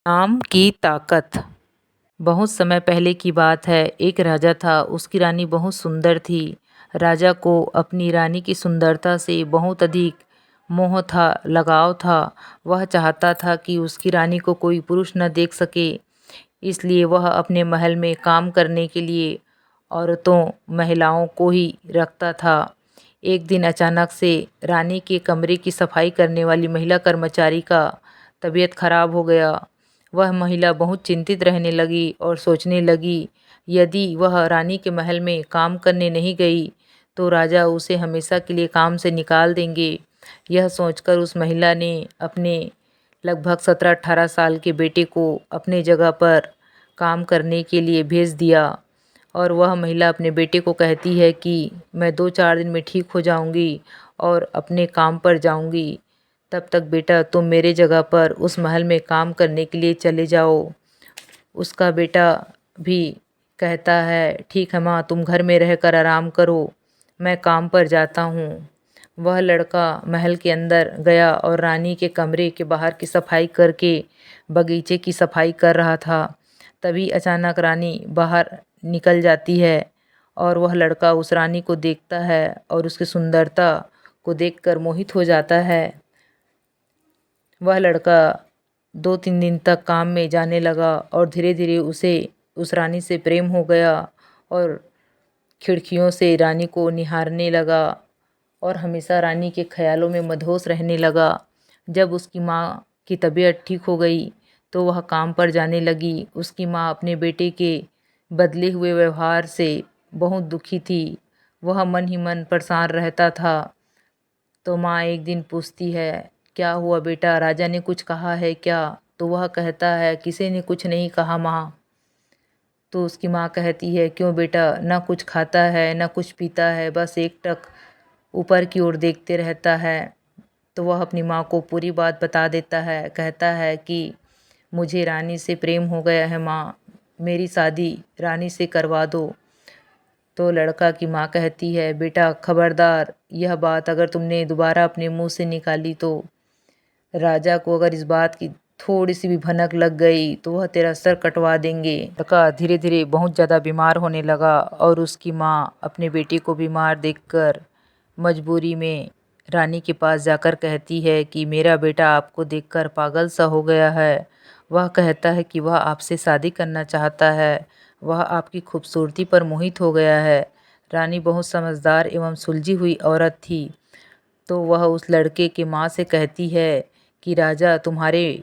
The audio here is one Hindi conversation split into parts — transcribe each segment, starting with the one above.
नाम की ताकत। बहुत समय पहले की बात है। एक राजा था, उसकी रानी बहुत सुंदर थी। राजा को अपनी रानी की सुंदरता से बहुत अधिक मोह था, लगाव था। वह चाहता था कि उसकी रानी को कोई पुरुष न देख सके, इसलिए वह अपने महल में काम करने के लिए औरतों, महिलाओं को ही रखता था। एक दिन अचानक से रानी के कमरे की सफाई करने वाली महिला कर्मचारी का तबीयत खराब हो गया। वह महिला बहुत चिंतित रहने लगी और सोचने लगी, यदि वह रानी के महल में काम करने नहीं गई तो राजा उसे हमेशा के लिए काम से निकाल देंगे। यह सोचकर उस महिला ने अपने लगभग 17-18 साल के बेटे को अपने जगह पर काम करने के लिए भेज दिया। और वह महिला अपने बेटे को कहती है कि मैं 2-4 दिन में ठीक हो जाऊंगी और अपने काम पर जाऊंगी। तब तक बेटा तुम मेरे जगह पर उस महल में काम करने के लिए चले जाओ। उसका बेटा भी कहता है, ठीक है माँ, तुम घर में रहकर आराम करो, मैं काम पर जाता हूँ। वह लड़का महल के अंदर गया और रानी के कमरे के बाहर की सफाई करके बगीचे की सफाई कर रहा था। तभी अचानक रानी बाहर निकल जाती है और वह लड़का उस रानी को देखता है और उसकी सुंदरता को देखकर मोहित हो जाता है। वह लड़का 2-3 दिन तक काम में जाने लगा और धीरे धीरे उसे उस रानी से प्रेम हो गया और खिड़कियों से रानी को निहारने लगा और हमेशा रानी के ख्यालों में मदहोश रहने लगा। जब उसकी माँ की तबीयत ठीक हो गई तो वह काम पर जाने लगी। उसकी माँ अपने बेटे के बदले हुए व्यवहार से बहुत दुखी थी। वह मन ही मन परेशान रहता था। तो माँ एक दिन पूछती है, क्या हुआ बेटा, राजा ने कुछ कहा है क्या? तो वह कहता है, किसी ने कुछ नहीं कहा माँ। तो उसकी माँ कहती है, क्यों बेटा, ना कुछ खाता है ना कुछ पीता है, बस एकटक ऊपर की ओर देखते रहता है। तो वह अपनी माँ को पूरी बात बता देता है। कहता है कि मुझे रानी से प्रेम हो गया है माँ, मेरी शादी रानी से करवा दो। तो लड़का की माँ कहती है, बेटा खबरदार, यह बात अगर तुमने दोबारा अपने मुंह से निकाली तो राजा को अगर इस बात की थोड़ी सी भी भनक लग गई तो वह तेरा सर कटवा देंगे। लड़का धीरे धीरे बहुत ज़्यादा बीमार होने लगा और उसकी माँ अपने बेटे को बीमार देखकर मजबूरी में रानी के पास जाकर कहती है कि मेरा बेटा आपको देखकर पागल सा हो गया है। वह कहता है कि वह आपसे शादी करना चाहता है, वह आपकी खूबसूरती पर मोहित हो गया है। रानी बहुत समझदार एवं सुलझी हुई औरत थी। तो वह उस लड़के की माँ से कहती है कि राजा तुम्हारे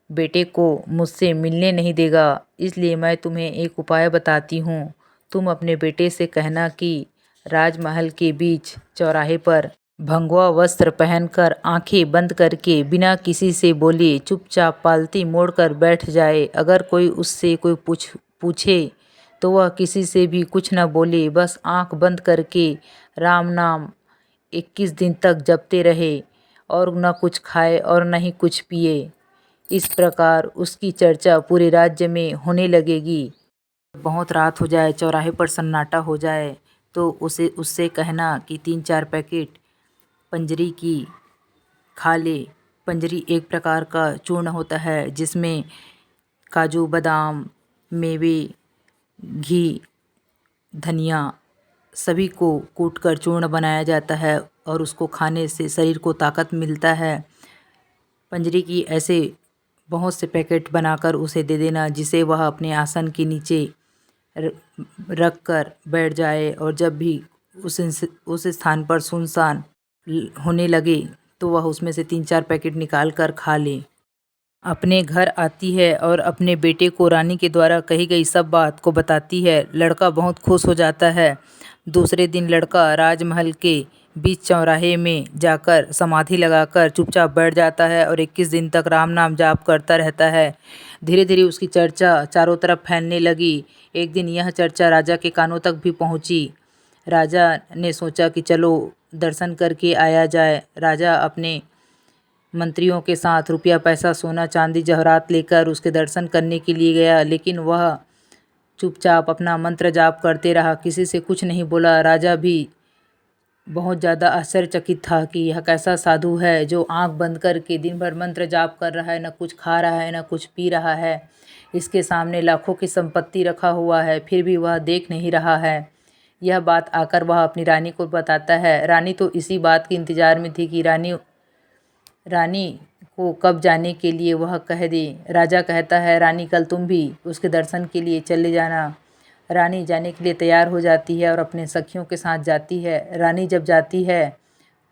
बेटे को मुझसे मिलने नहीं देगा, इसलिए मैं तुम्हें एक उपाय बताती हूँ। तुम अपने बेटे से कहना कि राजमहल के बीच चौराहे पर भगवा वस्त्र पहनकर आंखें बंद करके बिना किसी से बोले चुपचाप पालती मोड़कर बैठ जाए। अगर कोई उससे कोई पूछे तो वह किसी से भी कुछ न बोले, बस आंख बंद करके राम नाम 21 दिन तक जपते रहे और न कुछ खाए और न ही कुछ पिए। इस प्रकार उसकी चर्चा पूरे राज्य में होने लगेगी। बहुत रात हो जाए, चौराहे पर सन्नाटा हो जाए तो उसे उससे कहना कि 3-4 पैकेट पंजरी की खा ले। पंजरी एक प्रकार का चूर्ण होता है जिसमें काजू, बादाम, मेवे, घी, धनिया सभी को कूटकर चूर्ण बनाया जाता है और उसको खाने से शरीर को ताकत मिलता है। पंजरी की ऐसे बहुत से पैकेट बनाकर उसे दे देना, जिसे वह अपने आसन के नीचे रख कर बैठ जाए और जब भी उस स्थान पर सुनसान होने लगे तो वह उसमें से 3-4 पैकेट निकाल कर खा ले। अपने घर आती है और अपने बेटे को रानी के द्वारा कही गई सब बात को बताती है। लड़का बहुत खुश हो जाता है। दूसरे दिन लड़का राजमहल के बीच चौराहे में जाकर समाधि लगाकर चुपचाप बैठ जाता है और 21 दिन तक राम नाम जाप करता रहता है। धीरे धीरे उसकी चर्चा चारों तरफ फैलने लगी। एक दिन यह चर्चा राजा के कानों तक भी पहुंची। राजा ने सोचा कि चलो दर्शन करके आया जाए। राजा अपने मंत्रियों के साथ रुपया पैसा सोना चांदी जवाहरात लेकर उसके दर्शन करने के लिए गया, लेकिन वह चुपचाप अपना मंत्र जाप करते रहा, किसी से कुछ नहीं बोला। राजा भी बहुत ज़्यादा आश्चर्यचकित था कि यह कैसा साधु है जो आंख बंद करके दिन भर मंत्र जाप कर रहा है, न कुछ खा रहा है न कुछ पी रहा है। इसके सामने लाखों की संपत्ति रखा हुआ है, फिर भी वह देख नहीं रहा है। यह बात आकर वह अपनी रानी को बताता है। रानी तो इसी बात के इंतजार में थी कि रानी को कब जाने के लिए वह कह दे। राजा कहता है, रानी कल तुम भी उसके दर्शन के लिए चले जाना। रानी जाने के लिए तैयार हो जाती है और अपने सखियों के साथ जाती है। रानी जब जाती है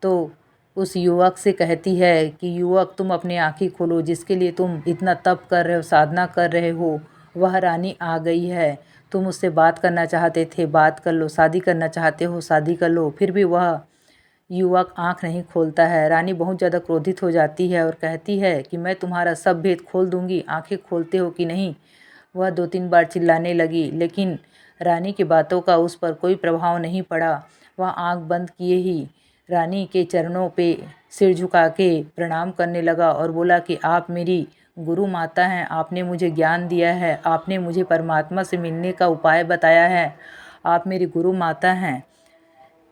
तो उस युवक से कहती है कि युवक, तुम अपनी आंखें खोलो, जिसके लिए तुम इतना तप कर रहे हो, साधना कर रहे हो, वह रानी आ गई है। तुम उससे बात करना चाहते थे, बात कर लो, शादी करना चाहते हो, शादी कर लो। फिर भी वह युवक आंख नहीं खोलता है। रानी बहुत ज़्यादा क्रोधित हो जाती है और कहती है कि मैं तुम्हारा सब भेद खोल दूंगी, आंखें खोलते हो कि नहीं। वह 2-3 बार चिल्लाने लगी, लेकिन रानी की बातों का उस पर कोई प्रभाव नहीं पड़ा। वह आंख बंद किए ही रानी के चरणों पे सिर झुका के प्रणाम करने लगा और बोला कि आप मेरी गुरु माता हैं, आपने मुझे ज्ञान दिया है, आपने मुझे परमात्मा से मिलने का उपाय बताया है, आप मेरी गुरु माता हैं।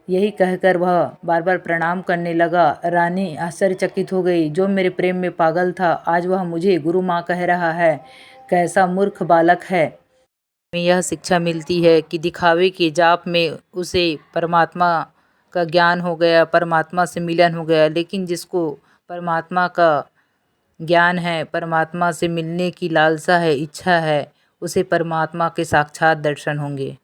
यही कहकर वह बार बार प्रणाम करने लगा। रानी आश्चर्यचकित हो गई। जो मेरे प्रेम में पागल था, आज वह मुझे गुरु माँ कह रहा है। कैसा मूर्ख बालक है। में यह शिक्षा मिलती है कि दिखावे के जाप में उसे परमात्मा का ज्ञान हो गया, परमात्मा से मिलन हो गया, लेकिन जिसको परमात्मा का ज्ञान है, परमात्मा से मिलने की लालसा है, इच्छा है, उसे परमात्मा के साक्षात दर्शन होंगे।